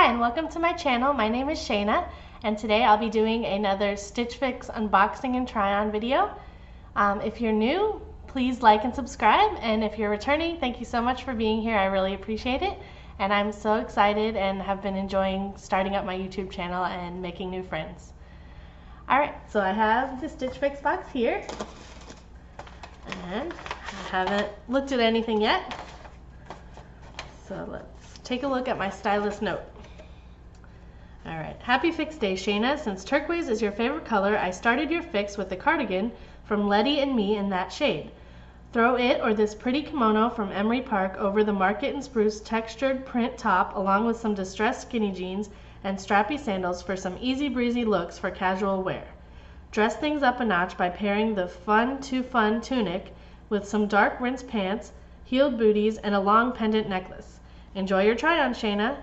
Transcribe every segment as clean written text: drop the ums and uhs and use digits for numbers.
Hi and welcome to my channel. My name is Shayna and today I'll be doing another Stitch Fix unboxing and try on video. If you're new, please like and subscribe, and if you're returning, thank you so much for being here. I really appreciate it, and I'm so excited and have been enjoying starting up my YouTube channel and making new friends. Alright, so I have the Stitch Fix box here and I haven't looked at anything yet, so let's take a look at my stylus note. Alright, happy fix day, Shayna. Since turquoise is your favorite color, I started your fix with the cardigan from Letty and Me in that shade. Throw it or this pretty kimono from Emery Park over the market and spruce textured print top along with some distressed skinny jeans and strappy sandals for some easy breezy looks for casual wear. Dress things up a notch by pairing the fun tunic with some dark rinse pants, heeled booties, and a long pendant necklace. Enjoy your try on, Shayna.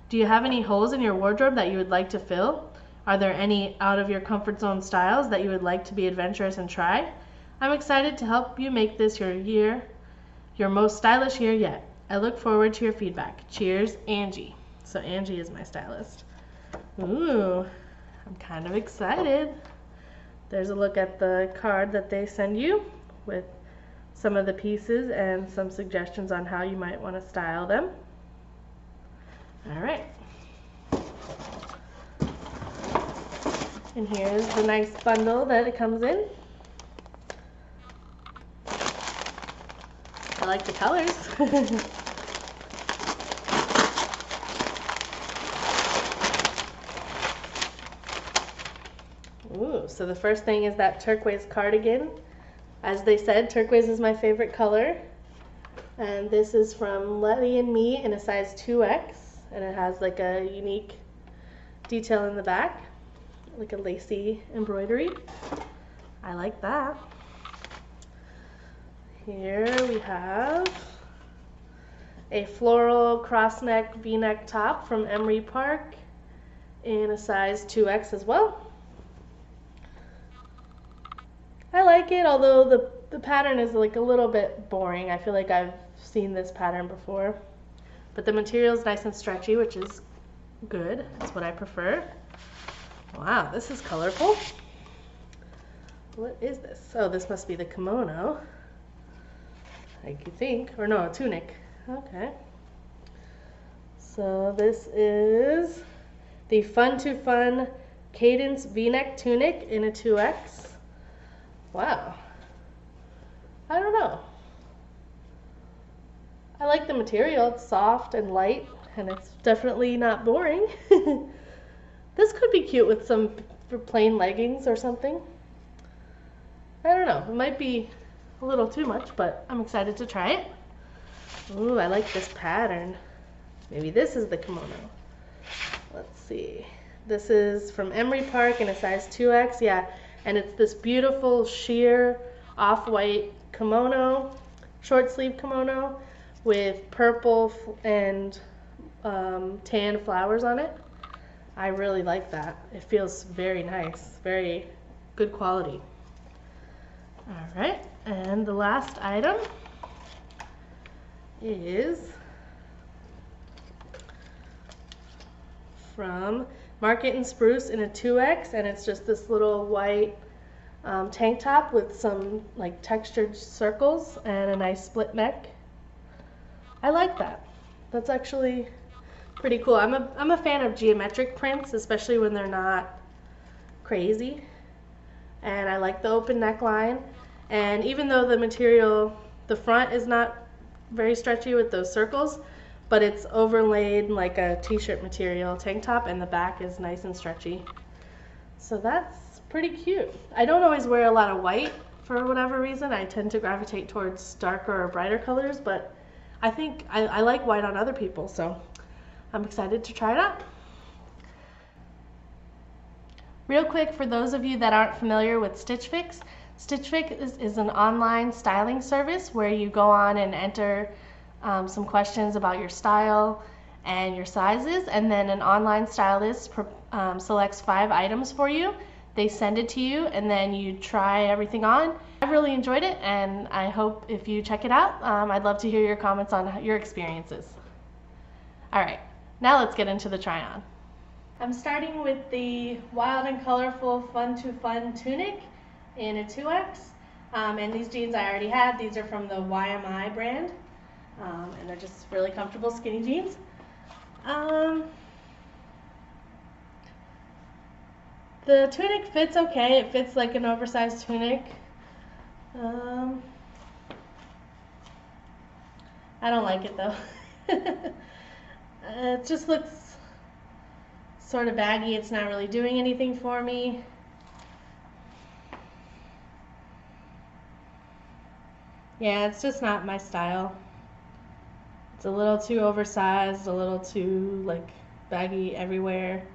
Do you have any holes in your wardrobe that you would like to fill? Are there any out of your comfort zone styles that you would like to be adventurous and try? I'm excited to help you make this your most stylish year yet. I look forward to your feedback. Cheers, Angie. So Angie is my stylist. Ooh, I'm kind of excited. There's a look at the card that they send you with some of the pieces and some suggestions on how you might want to style them. All right. And here's the nice bundle that it comes in. I like the colors. Ooh, so the first thing is that turquoise cardigan. As they said, turquoise is my favorite color. And this is from Letty and Me in a size 2X. And it has like a unique detail in the back, like a lacy embroidery. I like that. Here we have a floral cross-neck V-neck top from Emery Park in a size 2X as well. I like it, although the pattern is like a little bit boring. I feel like I've seen this pattern before. But the material is nice and stretchy, which is good. That's what I prefer. Wow, this is colorful. What is this? Oh, this must be the kimono, I think. Or no, a tunic. Okay. So this is the Fun Cadence V-neck tunic in a 2X. Wow. I don't know. I like the material. It's soft and light, and it's definitely not boring. This could be cute with some plain leggings or something. I don't know. It might be a little too much, but I'm excited to try it. Ooh, I like this pattern. Maybe this is the kimono. Let's see. This is from Emery Park in a size 2X. Yeah, and it's this beautiful sheer off-white kimono, short sleeve kimono, with purple and tan flowers on it. I really like that. It feels very nice, very good quality. All right, and the last item is from Market and Spruce in a 2X, and it's just this little white tank top with some like textured circles and a nice split neck. I like that. That's actually pretty cool. I'm a fan of geometric prints, especially when they're not crazy. And I like the open neckline. And even though the material, the front is not very stretchy with those circles, but it's overlaid like a t-shirt material tank top, and the back is nice and stretchy. So that's pretty cute. I don't always wear a lot of white for whatever reason. I tend to gravitate towards darker or brighter colors, but I think I like white on other people, so I'm excited to try it out. Real quick, for those of you that aren't familiar with Stitch Fix, Stitch Fix is an online styling service where you go on and enter some questions about your style and your sizes, and then an online stylist selects 5 items for you. They send it to you, and then you try everything on. I've really enjoyed it, and I hope if you check it out, I'd love to hear your comments on your experiences. All right, Now let's get into the try-on. I'm starting with the Wild and Colorful Fun to Fun Tunic in a 2X. And these jeans I already had. These are from the YMI brand. And they're just really comfortable skinny jeans. The tunic fits okay. It fits like an oversized tunic. I don't like it though. It just looks sort of baggy. It's not really doing anything for me. Yeah, it's just not my style. It's a little too oversized, a little too like baggy everywhere.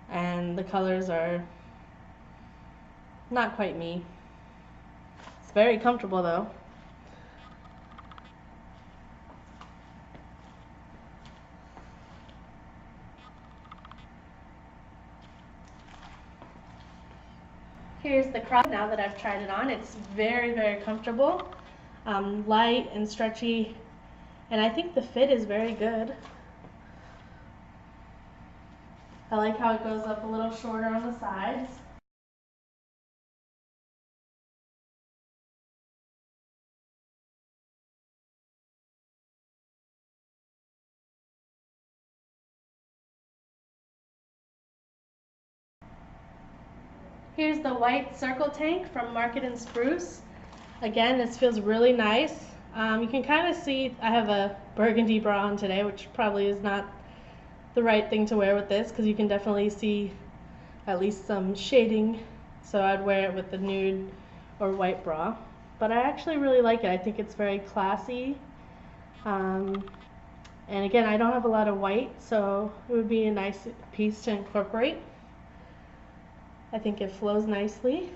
And the colors are not quite me. It's very comfortable though. Here's the crop now that I've tried it on. It's very, very comfortable, light and stretchy, and I think the fit is very good. I like how it goes up a little shorter on the sides. Here's the white circle tank from Market and Spruce. Again, this feels really nice. You can kind of see I have a burgundy bra on today, which probably is not the right thing to wear with this because you can definitely see at least some shading, so I'd wear it with the nude or white bra. But I actually really like it. I think it's very classy. And again, I don't have a lot of white, so it would be a nice piece to incorporate. I think it flows nicely.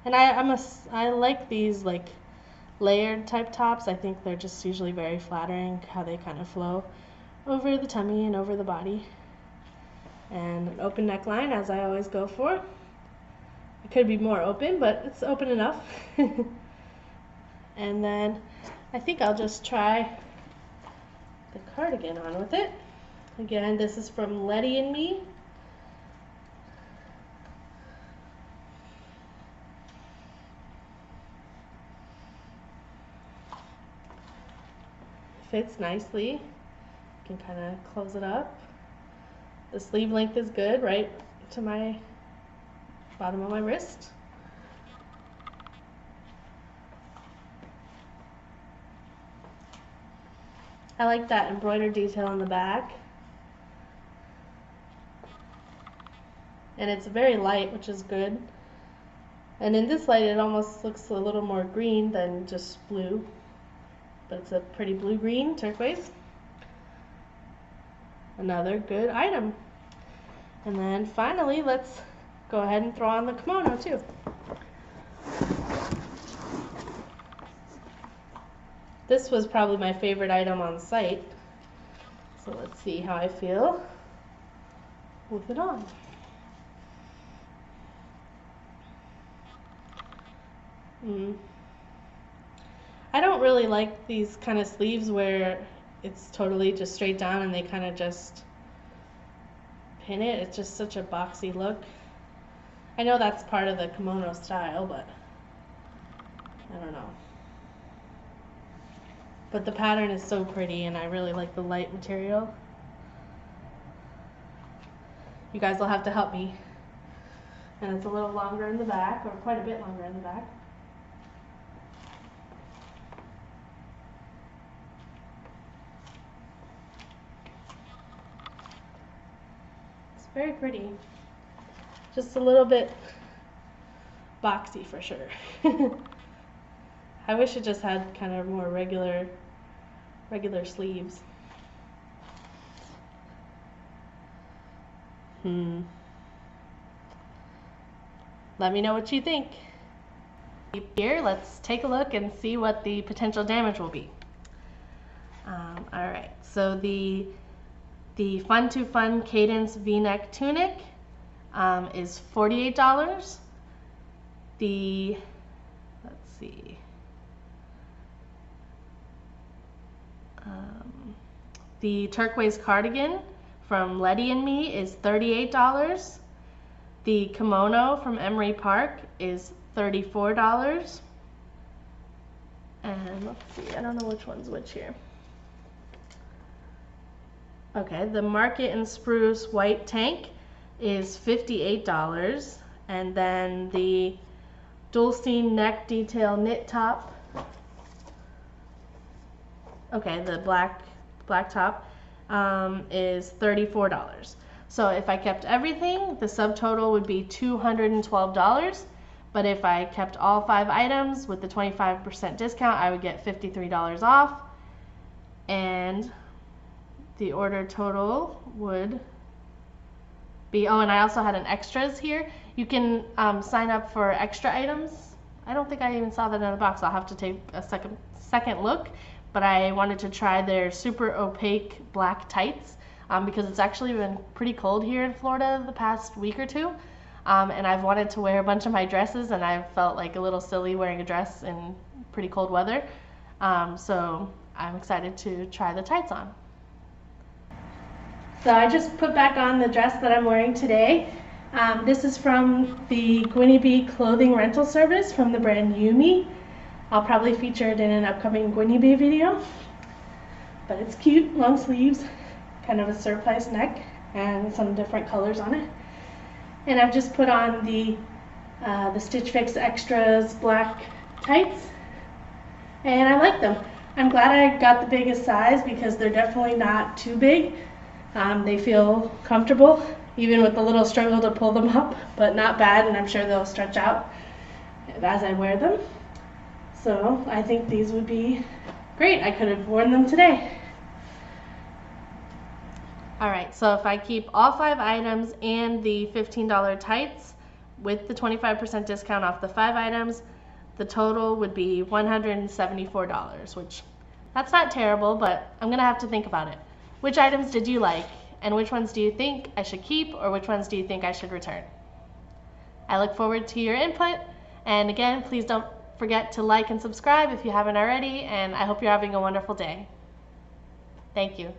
And I like these like layered type tops. I think they're just usually very flattering, how they kind of flow over the tummy and over the body. And an open neckline, as I always go for. It could be more open, but it's open enough. And then I think I'll just try the cardigan on with it. Again, this is from Letty and Me. Fits nicely. You can kind of close it up. The sleeve length is good, right to my bottom of my wrist. I like that embroidered detail on the back. And it's very light, which is good. And in this light, it almost looks a little more green than just blue. But it's a pretty blue-green turquoise. Another good item. And then finally, let's go ahead and throw on the kimono too. This was probably my favorite item on site. So let's see how I feel with it on. I don't really like these kind of sleeves where it's totally just straight down and they kind of just pin it. It's just such a boxy look. I know that's part of the kimono style, but I don't know. But the pattern is so pretty and I really like the light material. You guys will have to help me. And it's a little longer in the back, or quite a bit longer in the back. Very pretty. Just a little bit boxy for sure. I wish it just had kind of more regular sleeves. Let me know what you think. Here, let's take a look and see what the potential damage will be. Alright, so the The Fun to Fun Cadence V-neck tunic is $48. The Turquoise Cardigan from Letty and Me is $38. The kimono from Emery Park is $34. And let's see, I don't know which one's which here. Okay, the Market and Spruce white tank is $58. And then the Dulcine neck detail knit top, okay, the black top, is $34. So if I kept everything, the subtotal would be $212. But if I kept all 5 items with the 25% discount, I would get $53 off. And the order total would be, oh, and I also had an extras here. You can sign up for extra items. I don't think I even saw that in the box. I'll have to take a second look. But I wanted to try their super opaque black tights because it's actually been pretty cold here in Florida the past week or two. And I've wanted to wear a bunch of my dresses, and I felt like a little silly wearing a dress in pretty cold weather. So I'm excited to try the tights on. So I just put back on the dress that I'm wearing today. This is from the Gwynnie Bee clothing rental service from the brand Yumi. I'll probably feature it in an upcoming Gwynnie Bee video. But it's cute, long sleeves, kind of a surplice neck, and some different colors on it. And I've just put on the Stitch Fix Extras black tights, and I like them. I'm glad I got the biggest size because they're definitely not too big. They feel comfortable, even with the little struggle to pull them up, but not bad, and I'm sure they'll stretch out as I wear them. So I think these would be great. I could have worn them today. Alright, so if I keep all 5 items and the $15 tights with the 25% discount off the 5 items, the total would be $174, which that's not terrible, but I'm going to have to think about it. Which items did you like, and which ones do you think I should keep, or which ones do you think I should return? I look forward to your input, and again, please don't forget to like and subscribe if you haven't already, and I hope you're having a wonderful day. Thank you.